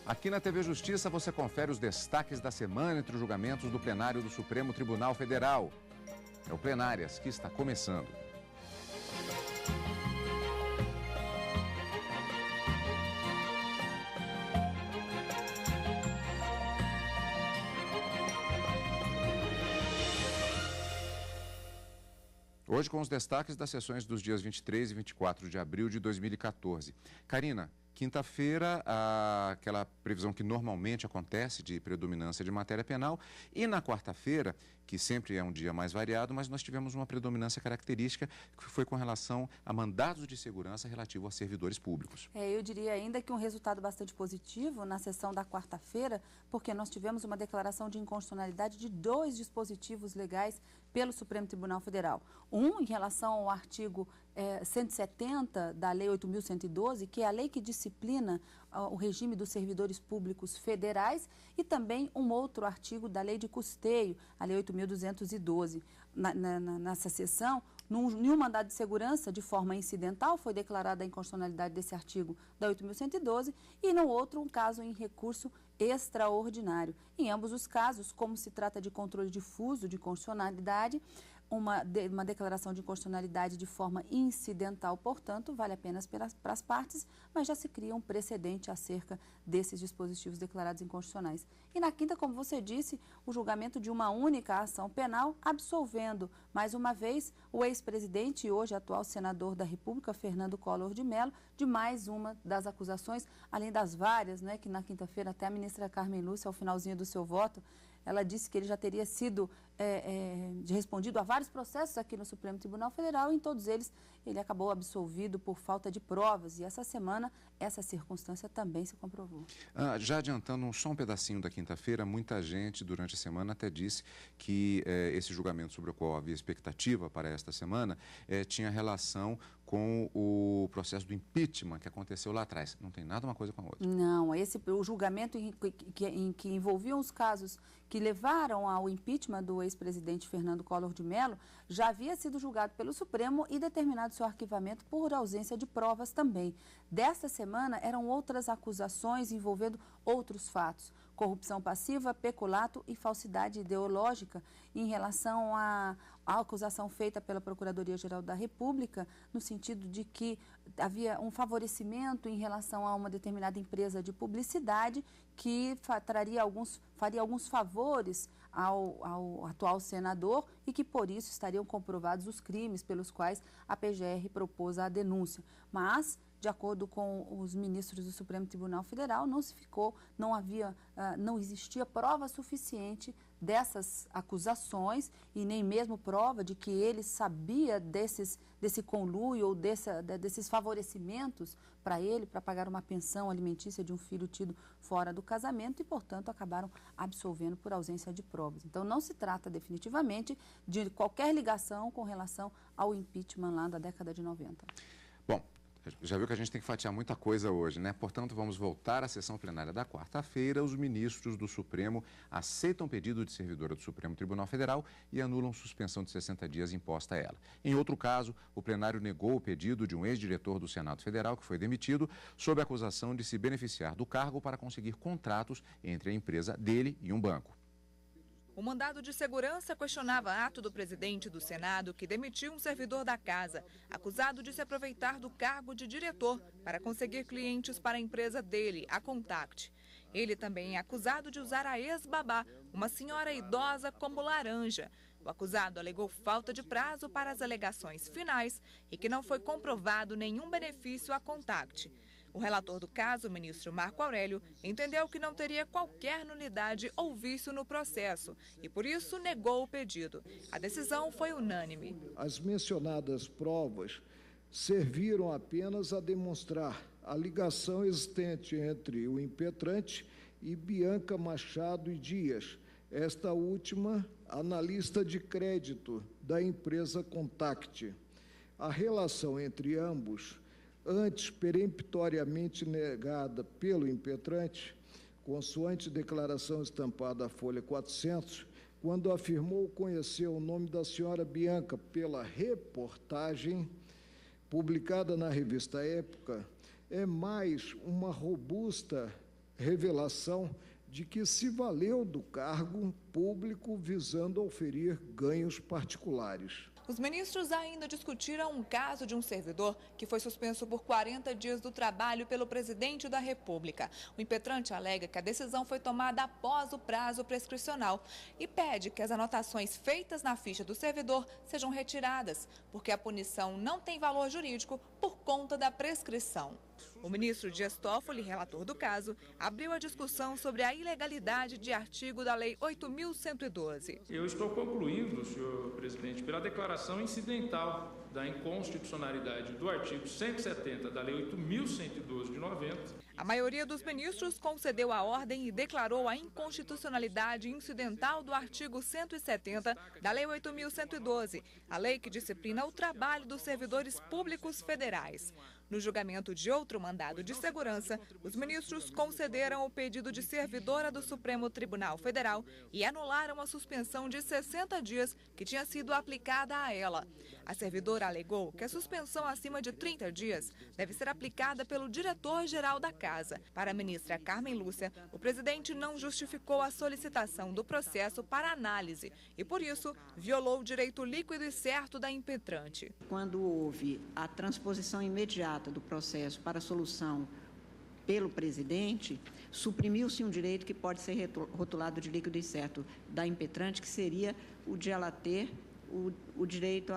Aqui na TV Justiça você confere os destaques da semana entre os julgamentos do plenário do Supremo Tribunal Federal. É o Plenárias que está começando. Hoje com os destaques das sessões dos dias 23 e 24 de abril de 2014. Karina, quinta-feira, aquela previsão que normalmente acontece de predominância de matéria penal, e na quarta-feira, que sempre é um dia mais variado, mas nós tivemos uma predominância característica que foi com relação a mandados de segurança relativo a servidores públicos. Eu diria ainda que um resultado bastante positivo na sessão da quarta-feira, porque nós tivemos uma declaração de inconstitucionalidade de 2 dispositivos legais pelo Supremo Tribunal Federal. Um em relação ao artigo 170 da Lei 8.112, que é a lei que disciplina o regime dos servidores públicos federais, e também um outro artigo da Lei de Custeio, a Lei 8.212. Nessa sessão, em um mandado de segurança, de forma incidental, foi declarada a inconstitucionalidade desse artigo da 8.112, e no outro, um caso em recurso extraordinário. Em ambos os casos, como se trata de controle difuso de constitucionalidade, uma declaração de inconstitucionalidade de forma incidental, portanto, vale apenas para as partes, mas já se cria um precedente acerca desses dispositivos declarados inconstitucionais. E na quinta, como você disse, o julgamento de uma única ação penal, absolvendo, mais uma vez, o ex-presidente e hoje atual senador da República, Fernando Collor de Mello, de mais uma das acusações, além das várias, né, que na quinta-feira até a ministra Carmen Lúcia, ao finalzinho do seu voto, ela disse que ele já teria sido respondido a vários processos aqui no Supremo Tribunal Federal, e em todos eles ele acabou absolvido por falta de provas, e essa semana essa circunstância também se comprovou. Já adiantando só um pedacinho da quinta-feira, muita gente durante a semana até disse que esse julgamento sobre o qual havia expectativa para esta semana tinha relação com o processo do impeachment que aconteceu lá atrás. Não tem nada uma coisa com a outra. Não, o julgamento em que envolviam os casos que levaram ao impeachment do ex-presidente Fernando Collor de Mello já havia sido julgado pelo Supremo e determinado seu arquivamento por ausência de provas também. Desta semana eram outras acusações envolvendo outros fatos: corrupção passiva, peculato e falsidade ideológica, em relação à acusação feita pela Procuradoria-Geral da República, no sentido de que havia um favorecimento em relação a uma determinada empresa de publicidade que faria alguns favores ao atual senador, e que por isso estariam comprovados os crimes pelos quais a PGR propôs a denúncia. Mas, de acordo com os ministros do Supremo Tribunal Federal, não existia prova suficiente dessas acusações, e nem mesmo prova de que ele sabia desse conluio ou desses favorecimentos para ele, para pagar uma pensão alimentícia de um filho tido fora do casamento, e, portanto, acabaram absolvendo por ausência de provas. Então, não se trata definitivamente de qualquer ligação com relação ao impeachment lá da década de 90. Bom, já viu que a gente tem que fatiar muita coisa hoje, né? Portanto, vamos voltar à sessão plenária da quarta-feira. Os ministros do Supremo aceitam pedido de servidora do Supremo Tribunal Federal e anulam suspensão de 60 dias imposta a ela. Em outro caso, o plenário negou o pedido de um ex-diretor do Senado Federal, que foi demitido, sob a acusação de se beneficiar do cargo para conseguir contratos entre a empresa dele e um banco. O mandado de segurança questionava ato do presidente do Senado que demitiu um servidor da casa, acusado de se aproveitar do cargo de diretor para conseguir clientes para a empresa dele, a Contact. Ele também é acusado de usar a ex-babá, uma senhora idosa, como laranja. O acusado alegou falta de prazo para as alegações finais e que não foi comprovado nenhum benefício à Contact. O relator do caso, o ministro Marco Aurélio, entendeu que não teria qualquer nulidade ou vício no processo e, por isso, negou o pedido. A decisão foi unânime. As mencionadas provas serviram apenas a demonstrar a ligação existente entre o impetrante e Bianca Machado e Dias, esta última analista de crédito da empresa Contact. A relação entre ambos, antes peremptoriamente negada pelo impetrante, consoante declaração estampada à Folha 400, quando afirmou conhecer o nome da senhora Bianca pela reportagem publicada na revista Época, é mais uma robusta revelação de que se valeu do cargo público visando oferir ganhos particulares. Os ministros ainda discutiram um caso de um servidor que foi suspenso por 40 dias do trabalho pelo presidente da República. O impetrante alega que a decisão foi tomada após o prazo prescricional e pede que as anotações feitas na ficha do servidor sejam retiradas, porque a punição não tem valor jurídico por conta da prescrição. O ministro Dias Toffoli, relator do caso, abriu a discussão sobre a ilegalidade de artigo da Lei 8.112. Eu estou concluindo, senhor presidente, pela declaração incidental da inconstitucionalidade do artigo 170 da Lei 8.112 de 90. A maioria dos ministros concedeu a ordem e declarou a inconstitucionalidade incidental do artigo 170 da Lei 8.112, a lei que disciplina o trabalho dos servidores públicos federais. No julgamento de outro mandado de segurança, os ministros concederam o pedido de servidora do Supremo Tribunal Federal e anularam a suspensão de 60 dias que tinha sido aplicada a ela. A servidora alegou que a suspensão acima de 30 dias deve ser aplicada pelo diretor-geral da Casa. Para a ministra Carmen Lúcia, o presidente não justificou a solicitação do processo para análise e, por isso, violou o direito líquido e certo da impetrante. Quando houve a transposição imediata do processo para a solução pelo presidente, suprimiu-se um direito que pode ser rotulado de líquido e certo da impetrante, que seria o de ela ter o direito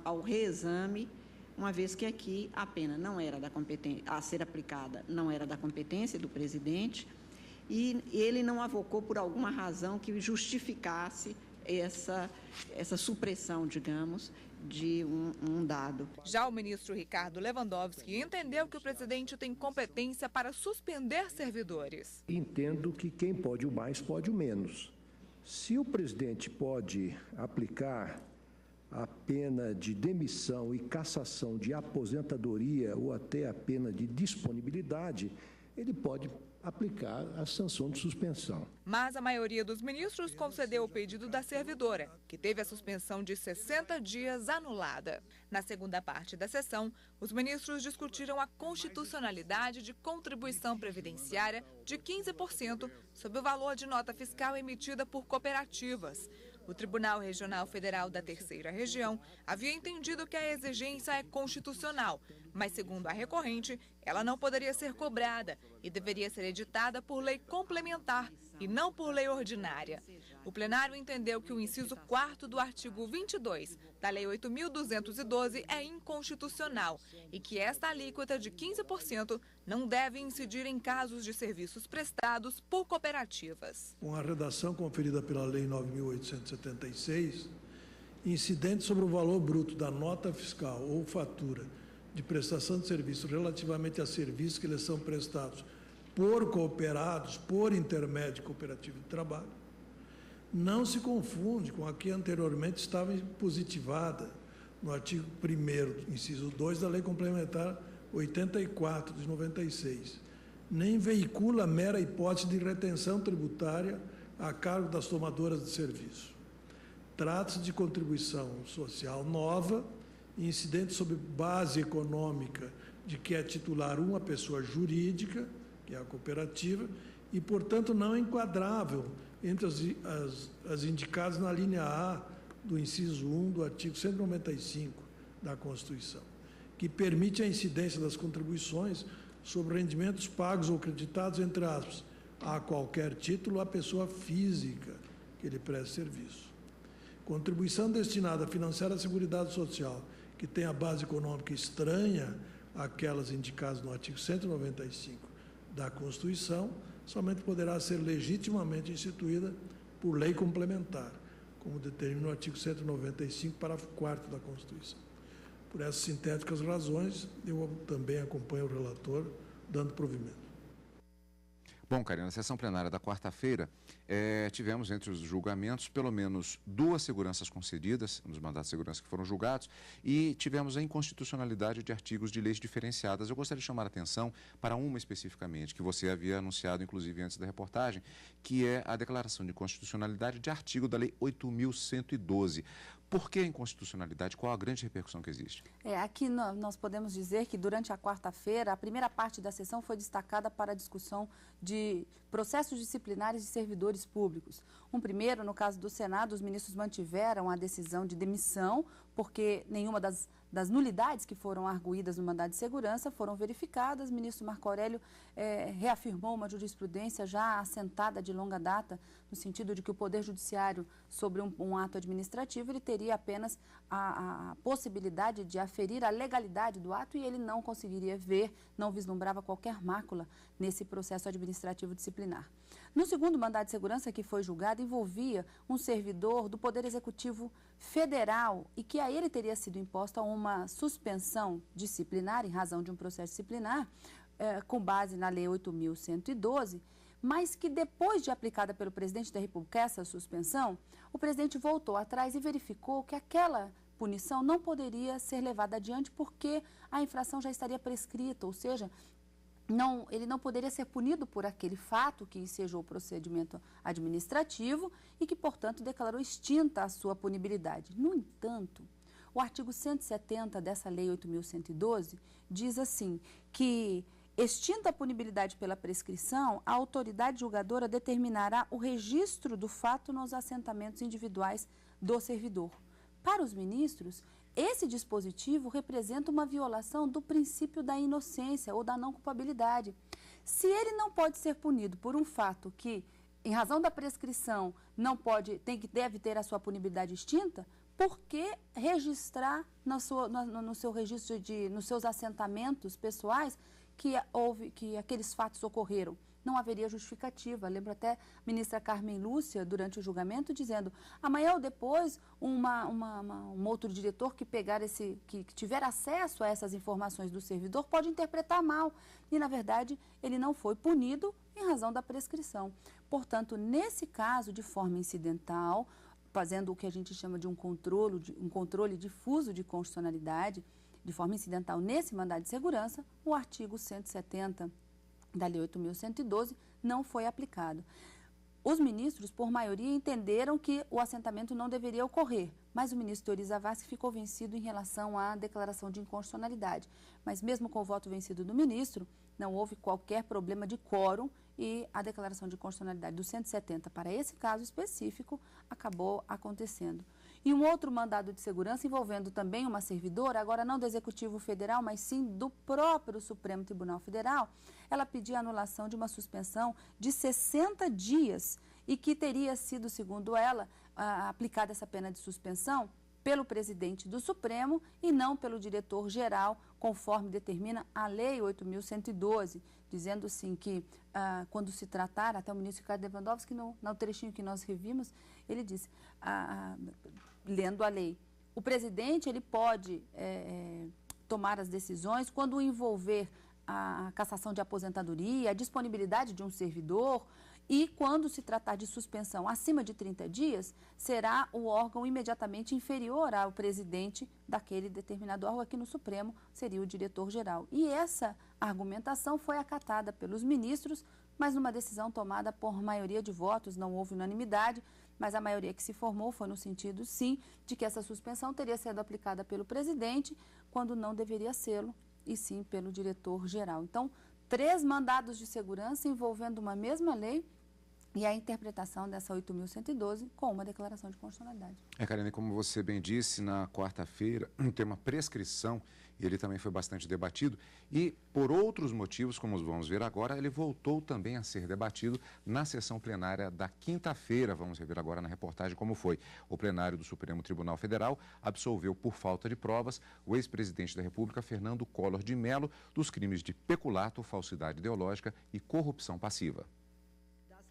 ao reexame, uma vez que aqui a pena não era da competência, a ser aplicada não era da competência do presidente, e ele não avocou por alguma razão que justificasse essa supressão, digamos, de um dado. Já o ministro Ricardo Lewandowski entendeu que o presidente tem competência para suspender servidores. Entendo que quem pode o mais pode o menos. Se o presidente pode aplicar a pena de demissão e cassação de aposentadoria ou até a pena de disponibilidade, ele pode aplicar a sanção de suspensão. Mas a maioria dos ministros concedeu o pedido da servidora, que teve a suspensão de 60 dias anulada. Na segunda parte da sessão, os ministros discutiram a constitucionalidade de contribuição previdenciária de 15% sobre o valor de nota fiscal emitida por cooperativas. O Tribunal Regional Federal da Terceira Região havia entendido que a exigência é constitucional, mas, segundo a recorrente, ela não poderia ser cobrada e deveria ser editada por lei complementar e não por lei ordinária. O plenário entendeu que o inciso 4º do artigo 22 da Lei 8.212 é inconstitucional e que esta alíquota de 15% não deve incidir em casos de serviços prestados por cooperativas. Com a redação conferida pela Lei 9.876, incidente sobre o valor bruto da nota fiscal ou fatura de prestação de serviço relativamente a serviços que lhes são prestados por cooperados, por intermédio de cooperativa de trabalho, não se confunde com a que anteriormente estava positivada no artigo 1º, inciso 2 da Lei Complementar 84 de 96. Nem veicula mera hipótese de retenção tributária a cargo das tomadoras de serviço. Trata-se de contribuição social nova, incidente sobre base econômica de que é titular uma pessoa jurídica, que é a cooperativa, e, portanto, não enquadrável entre as indicadas na linha A do inciso 1 do artigo 195 da Constituição, que permite a incidência das contribuições sobre rendimentos pagos ou creditados, entre aspas, a qualquer título à pessoa física que lhe preste serviço. Contribuição destinada a financiar a Seguridade Social, que tem a base econômica estranha àquelas indicadas no artigo 195 da Constituição, somente poderá ser legitimamente instituída por lei complementar, como determina o artigo 195, parágrafo 4º da Constituição. Por essas sintéticas razões, eu também acompanho o relator, dando provimento. Bom, Karina, na sessão plenária da quarta-feira, tivemos entre os julgamentos pelo menos 2 seguranças concedidas, nos mandatos de segurança que foram julgados, e tivemos a inconstitucionalidade de artigos de leis diferenciadas. Eu gostaria de chamar a atenção para uma especificamente, que você havia anunciado, inclusive, antes da reportagem, que é a declaração de constitucionalidade de artigo da Lei 8.112. Por que a inconstitucionalidade? Qual a grande repercussão que existe? Aqui nós podemos dizer que durante a quarta-feira, a primeira parte da sessão foi destacada para a discussão de processos disciplinares de servidores públicos. Um primeiro, no caso do Senado, os ministros mantiveram a decisão de demissão, porque nenhuma das nulidades que foram arguídas no mandado de segurança foram verificadas. O ministro Marco Aurélio reafirmou uma jurisprudência já assentada de longa data, no sentido de que o Poder Judiciário, sobre um ato administrativo, ele teria apenas a possibilidade de aferir a legalidade do ato e ele não conseguiria ver, não vislumbrava qualquer mácula nesse processo administrativo disciplinar. No segundo mandado de segurança que foi julgado, envolvia um servidor do Poder Executivo Federal e que a ele teria sido imposta uma suspensão disciplinar, em razão de um processo disciplinar, com base na Lei 8.112, mas que depois de aplicada pelo presidente da República essa suspensão, o presidente voltou atrás e verificou que aquela punição não poderia ser levada adiante porque a infração já estaria prescrita, ou seja, ele não poderia ser punido por aquele fato que ensejou o procedimento administrativo e que, portanto, declarou extinta a sua punibilidade. No entanto, o artigo 170 dessa Lei 8.112 diz assim, que, extinta a punibilidade pela prescrição, a autoridade julgadora determinará o registro do fato nos assentamentos individuais do servidor. Para os ministros, esse dispositivo representa uma violação do princípio da inocência ou da não culpabilidade. Se ele não pode ser punido por um fato que, em razão da prescrição, deve ter a sua punibilidade extinta, por que registrar no seu registro nos seus assentamentos pessoais que aqueles fatos ocorreram? Não haveria justificativa. Lembro até a ministra Carmen Lúcia, durante o julgamento, dizendo, amanhã ou depois, um outro diretor que tiver acesso a essas informações do servidor pode interpretar mal. E, na verdade, ele não foi punido em razão da prescrição. Portanto, nesse caso, de forma incidental, fazendo o que a gente chama de um controle difuso de constitucionalidade, de forma incidental nesse mandado de segurança, o artigo 170 da Lei 8.112 não foi aplicado. Os ministros, por maioria, entenderam que o assentamento não deveria ocorrer, mas o ministro Teori Zavascki ficou vencido em relação à declaração de inconstitucionalidade. Mas mesmo com o voto vencido do ministro, não houve qualquer problema de quórum e a declaração de inconstitucionalidade do 170 para esse caso específico acabou acontecendo. E um outro mandado de segurança envolvendo também uma servidora, agora não do Executivo Federal, mas sim do próprio Supremo Tribunal Federal, ela pedia a anulação de uma suspensão de 60 dias e que teria sido, segundo ela, aplicada essa pena de suspensão pelo presidente do Supremo e não pelo diretor-geral, conforme determina a Lei 8.112, dizendo assim que quando se tratar, até o ministro Ricardo Lewandowski, no trechinho que nós revimos, ele disse, lendo a lei, o presidente ele pode tomar as decisões quando envolver a cassação de aposentadoria, a disponibilidade de um servidor e quando se tratar de suspensão acima de 30 dias, será o órgão imediatamente inferior ao presidente daquele determinado órgão, aqui no Supremo seria o diretor-geral. E essa argumentação foi acatada pelos ministros, mas numa decisão tomada por maioria de votos, não houve unanimidade, mas a maioria que se formou foi no sentido, sim, de que essa suspensão teria sido aplicada pelo presidente, quando não deveria sê-lo, e sim pelo diretor-geral. Então, 3 mandados de segurança envolvendo uma mesma lei e a interpretação dessa 8.112 com uma declaração de constitucionalidade. Karine, como você bem disse, na quarta-feira, o tema prescrição, ele também foi bastante debatido e, por outros motivos, como vamos ver agora, ele voltou também a ser debatido na sessão plenária da quinta-feira. Vamos rever agora na reportagem como foi. O plenário do Supremo Tribunal Federal absolveu por falta de provas o ex-presidente da República, Fernando Collor de Mello, dos crimes de peculato, falsidade ideológica e corrupção passiva.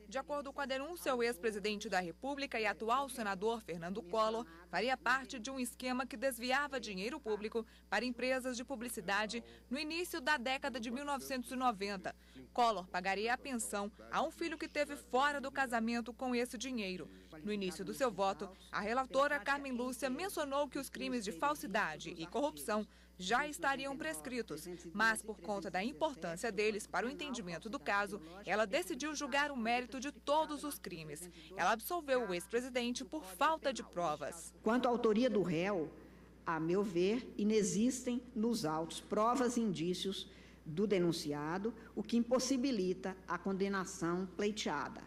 De acordo com a denúncia, o ex-presidente da República e atual senador Fernando Collor faria parte de um esquema que desviava dinheiro público para empresas de publicidade no início da década de 1990. Collor pagaria a pensão a um filho que teve fora do casamento com esse dinheiro. No início do seu voto, a relatora Carmen Lúcia mencionou que os crimes de falsidade e corrupção já estariam prescritos, mas por conta da importância deles para o entendimento do caso, ela decidiu julgar o mérito de todos os crimes. Ela absolveu o ex-presidente por falta de provas. Quanto à autoria do réu, a meu ver, inexistem nos autos provas e indícios do denunciado, o que impossibilita a condenação pleiteada.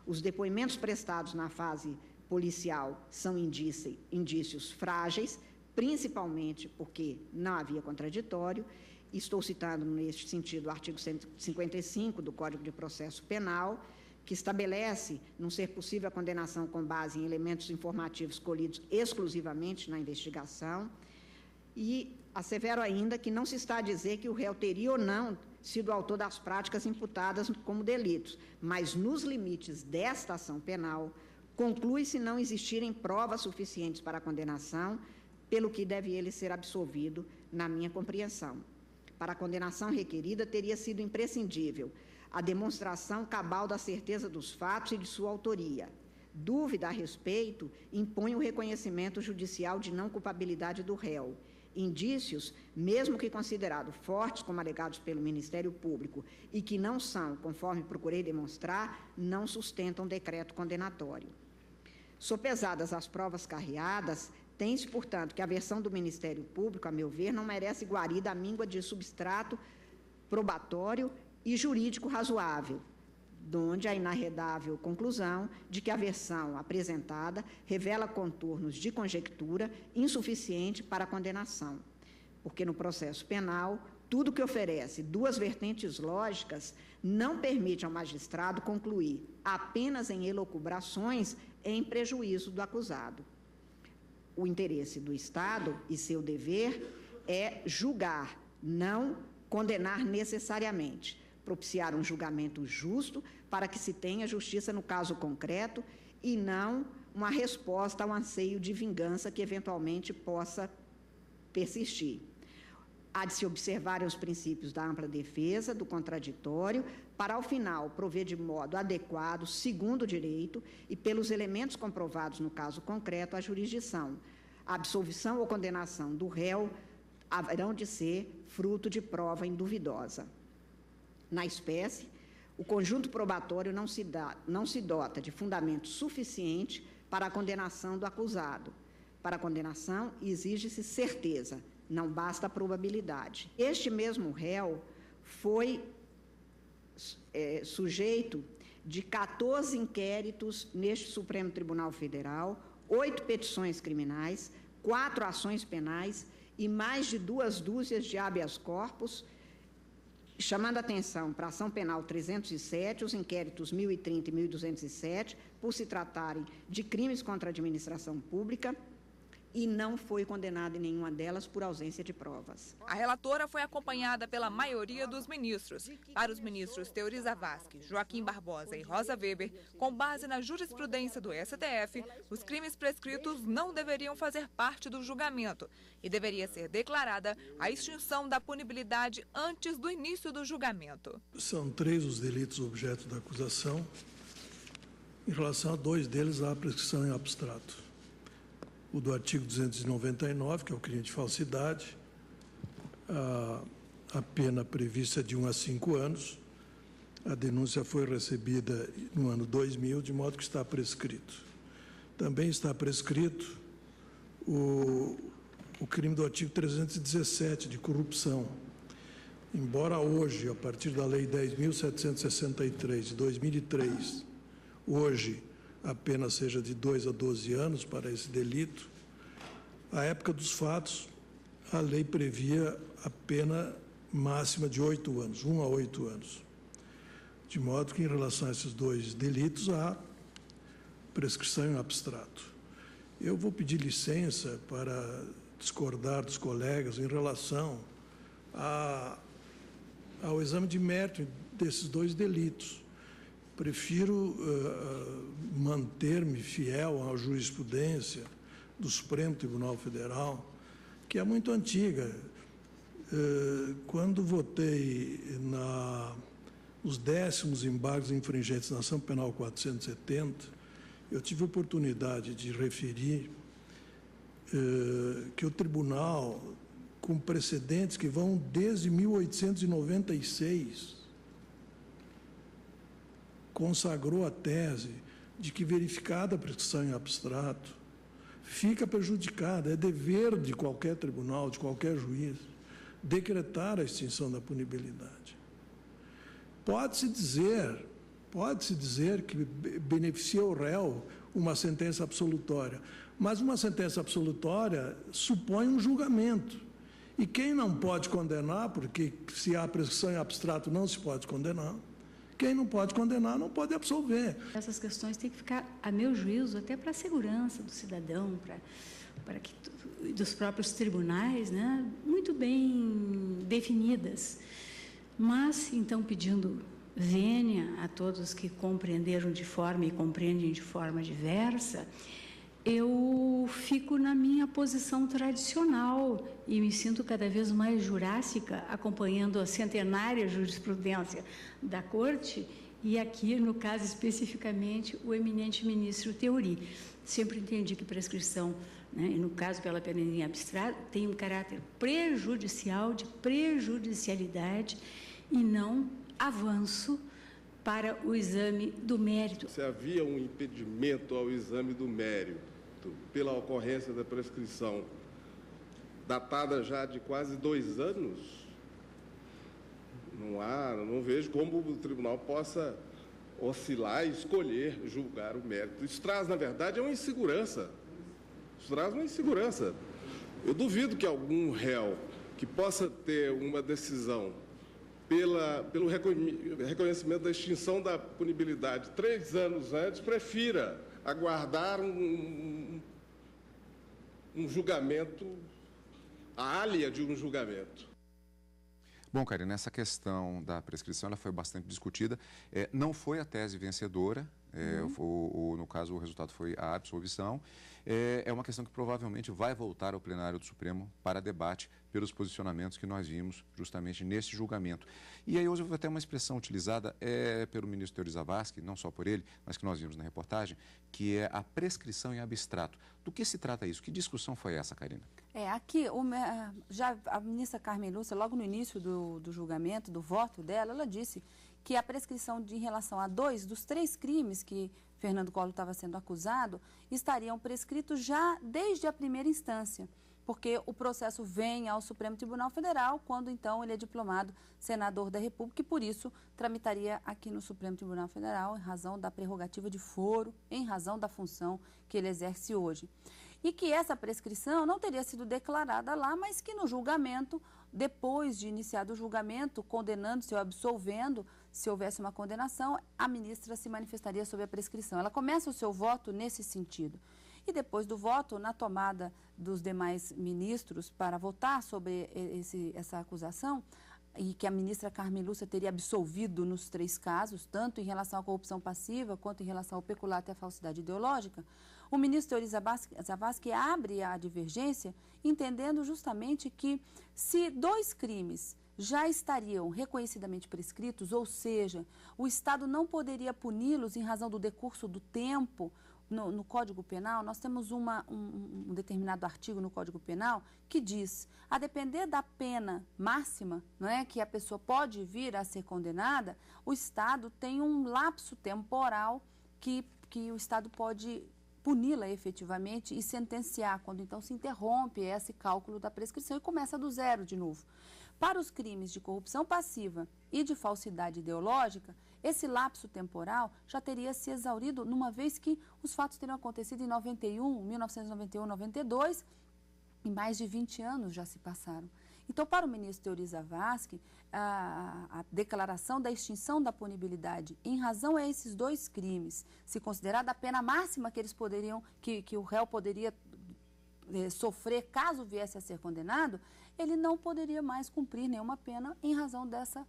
Os depoimentos prestados na fase policial são indícios frágeis, principalmente porque não havia contraditório. Estou citando, neste sentido, o artigo 155 do Código de Processo Penal, que estabelece não ser possível a condenação com base em elementos informativos colhidos exclusivamente na investigação. E assevero ainda que não se está a dizer que o réu teria ou não sido autor das práticas imputadas como delitos, mas nos limites desta ação penal, conclui-se não existirem provas suficientes para a condenação, pelo que deve ele ser absolvido, na minha compreensão. Para a condenação requerida, teria sido imprescindível a demonstração cabal da certeza dos fatos e de sua autoria. Dúvida a respeito impõe o reconhecimento judicial de não culpabilidade do réu. Indícios, mesmo que considerados fortes, como alegados pelo Ministério Público, e que não são, conforme procurei demonstrar, não sustentam decreto condenatório. Sopesadas as provas carreadas, tem-se, portanto, que a versão do Ministério Público, a meu ver, não merece guarida à míngua de substrato probatório e jurídico razoável, donde a inarredável conclusão de que a versão apresentada revela contornos de conjectura insuficiente para a condenação, porque no processo penal, tudo que oferece duas vertentes lógicas não permite ao magistrado concluir apenas em elucubrações em prejuízo do acusado. O interesse do Estado e seu dever é julgar, não condenar necessariamente, propiciar um julgamento justo para que se tenha justiça no caso concreto e não uma resposta ao anseio de vingança que eventualmente possa persistir. Há de se observarem os princípios da ampla defesa, do contraditório, para, ao final, prover de modo adequado, segundo o direito e pelos elementos comprovados no caso concreto, a jurisdição. A absolvição ou condenação do réu haverão de ser fruto de prova induvidosa. Na espécie, o conjunto probatório não se dota de fundamento suficiente para a condenação do acusado. Para a condenação, exige-se certeza, não basta a probabilidade. Este mesmo réu foi sujeito de 14 inquéritos neste Supremo Tribunal Federal, 8 petições criminais, 4 ações penais e mais de 2 dúzias de habeas corpus, chamando a atenção para a ação penal 307, os inquéritos 1030 e 1207, por se tratarem de crimes contra a administração pública, e não foi condenado em nenhuma delas por ausência de provas. A relatora foi acompanhada pela maioria dos ministros. Para os ministros Teori Zavascki, Joaquim Barbosa e Rosa Weber, com base na jurisprudência do STF, os crimes prescritos não deveriam fazer parte do julgamento e deveria ser declarada a extinção da punibilidade antes do início do julgamento. São 3 os delitos objeto da acusação. Em relação a 2 deles, há prescrição em abstrato. O do artigo 299, que é o crime de falsidade, a pena prevista é de 1 a 5 anos. A denúncia foi recebida no ano 2000, de modo que está prescrito. Também está prescrito o crime do artigo 317, de corrupção. Embora hoje, a partir da Lei 10.763, de 2003, hoje a pena seja de 2 a 12 anos para esse delito, à época dos fatos, a lei previa a pena máxima de 8 anos, 1 a 8 anos. De modo que, em relação a esses 2 delitos, há prescrição em abstrato. Eu vou pedir licença para discordar dos colegas em relação ao exame de mérito desses 2 delitos. Prefiro manter-me fiel à jurisprudência do Supremo Tribunal Federal, que é muito antiga. Quando votei os 10º embargos infringentes na ação penal 470, eu tive a oportunidade de referir que o tribunal, com precedentes que vão desde 1896, consagrou a tese de que, verificada a prescrição em abstrato, fica prejudicada, é dever de qualquer tribunal, de qualquer juiz, decretar a extinção da punibilidade. Pode-se dizer que beneficia o réu uma sentença absolutória, mas uma sentença absolutória supõe um julgamento. E quem não pode condenar, porque se há prescrição em abstrato não se pode condenar, quem não pode condenar não pode absolver. Essas questões têm que ficar, a meu juízo, até para a segurança do cidadão, para que dos próprios tribunais, né, muito bem definidas. Mas, então, pedindo vênia a todos que compreenderam de forma e compreendem de forma diversa, eu fico na minha posição tradicional e me sinto cada vez mais jurássica, acompanhando a centenária jurisprudência da Corte e aqui, no caso especificamente, o eminente ministro Theory. Sempre entendi que prescrição, né, e no caso pela pena em abstrato, tem um caráter prejudicial, de prejudicialidade e não avanço para o exame do mérito. Se havia um impedimento ao exame do mérito pela ocorrência da prescrição datada já de quase 2 anos, não vejo como o tribunal possa oscilar e escolher julgar o mérito. Isso traz, na verdade, uma insegurança. Isso traz uma insegurança. Eu duvido que algum réu que possa ter uma decisão pelo reconhecimento da extinção da punibilidade 3 anos antes, prefira aguardar um julgamento, a alha de um julgamento. Bom, Karina, essa questão da prescrição ela foi bastante discutida. Não foi a tese vencedora, no caso o resultado foi a absolvição. É uma questão que provavelmente vai voltar ao plenário do Supremo para debate pelos posicionamentos que nós vimos justamente nesse julgamento. E aí hoje houve até uma expressão utilizada pelo ministro Theory Zavascki, não só por ele, mas que nós vimos na reportagem, que é a prescrição em abstrato. Do que se trata isso? Que discussão foi essa, Karina? Aqui, já a ministra Carmen Lúcia, logo no início do julgamento, do voto dela, ela disse que a prescrição em relação a 2 dos 3 crimes que Fernando Collor estava sendo acusado estariam prescritos já desde a primeira instância, porque o processo vem ao Supremo Tribunal Federal quando, então, ele é diplomado senador da República e, por isso, tramitaria aqui no Supremo Tribunal Federal em razão da prerrogativa de foro, em razão da função que ele exerce hoje. E que essa prescrição não teria sido declarada lá, mas que no julgamento, depois de iniciado o julgamento, condenando-se ou absolvendo, se houvesse uma condenação, a ministra se manifestaria sobre a prescrição. Ela começa o seu voto nesse sentido. E depois do voto, na tomada dos demais ministros para votar sobre essa acusação, e que a ministra Carmen Lúcia teria absolvido nos 3 casos, tanto em relação à corrupção passiva quanto em relação ao peculato e à falsidade ideológica, o ministro Theory Zavascki abre a divergência, entendendo justamente que se 2 crimes já estariam reconhecidamente prescritos, ou seja, o Estado não poderia puni-los em razão do decurso do tempo. No Código Penal, nós temos um determinado artigo no Código Penal que diz, a depender da pena máxima, não é, que a pessoa pode vir a ser condenada, o Estado tem um lapso temporal que o Estado pode puni-la efetivamente e sentenciar, quando então se interrompe esse cálculo da prescrição e começa do zero de novo. Para os crimes de corrupção passiva e de falsidade ideológica, esse lapso temporal já teria se exaurido, numa vez que os fatos teriam acontecido em 1991, 92, e mais de 20 anos já se passaram. Então, para o ministro Theory Zavascki, a declaração da extinção da punibilidade em razão a esses 2 crimes, se considerada a pena máxima que eles poderiam, que o réu poderia sofrer caso viesse a ser condenado, ele não poderia mais cumprir nenhuma pena em razão dessa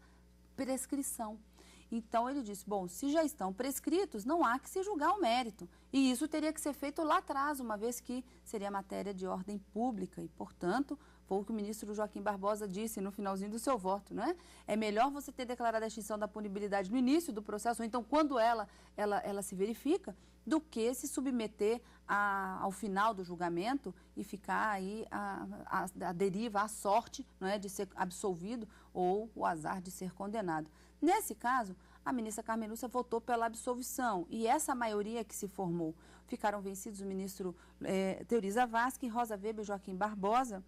prescrição. Então, ele disse, bom, se já estão prescritos, não há que se julgar o mérito. E isso teria que ser feito lá atrás, uma vez que seria matéria de ordem pública e, portanto, Foi o que o ministro Joaquim Barbosa disse no finalzinho do seu voto, não é? É melhor você ter declarado a extinção da punibilidade no início do processo, ou então quando ela se verifica, do que se submeter ao final do julgamento e ficar aí a deriva, a sorte, não é, de ser absolvido ou o azar de ser condenado. Nesse caso, a ministra Carmen Lúcia votou pela absolvição e essa maioria que se formou. Ficaram vencidos o ministro Teoriza Vasque, Rosa Weber e Joaquim Barbosa,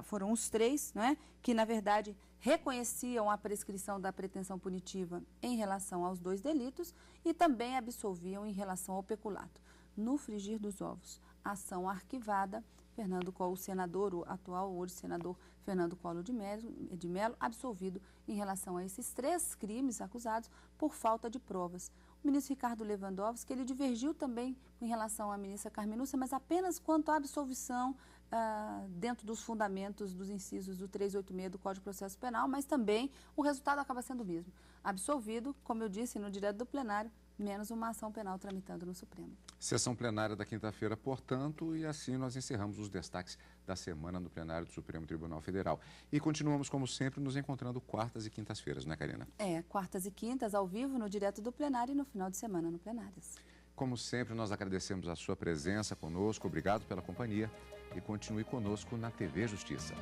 foram os três, não é, que na verdade reconheciam a prescrição da pretensão punitiva em relação aos 2 delitos e também absolviam em relação ao peculato. No frigir dos ovos, ação arquivada, o senador, o atual hoje senador Fernando Collor de Mello, absolvido em relação a esses 3 crimes acusados por falta de provas. O ministro Ricardo Lewandowski, ele divergiu também em relação à ministra Carmen Lúcia, mas apenas quanto à absolvição dentro dos fundamentos dos incisos do 386 do Código de Processo Penal, mas também o resultado acaba sendo o mesmo. Absolvido, como eu disse no direto do plenário, menos uma ação penal tramitando no Supremo. Sessão plenária da quinta-feira, portanto, e assim nós encerramos os destaques da semana no plenário do Supremo Tribunal Federal. E continuamos, como sempre, nos encontrando quartas e quintas-feiras, não é, Karina? Quartas e quintas, ao vivo, no direto do plenário e no final de semana no Plenárias. Como sempre, nós agradecemos a sua presença conosco, obrigado pela companhia e continue conosco na TV Justiça.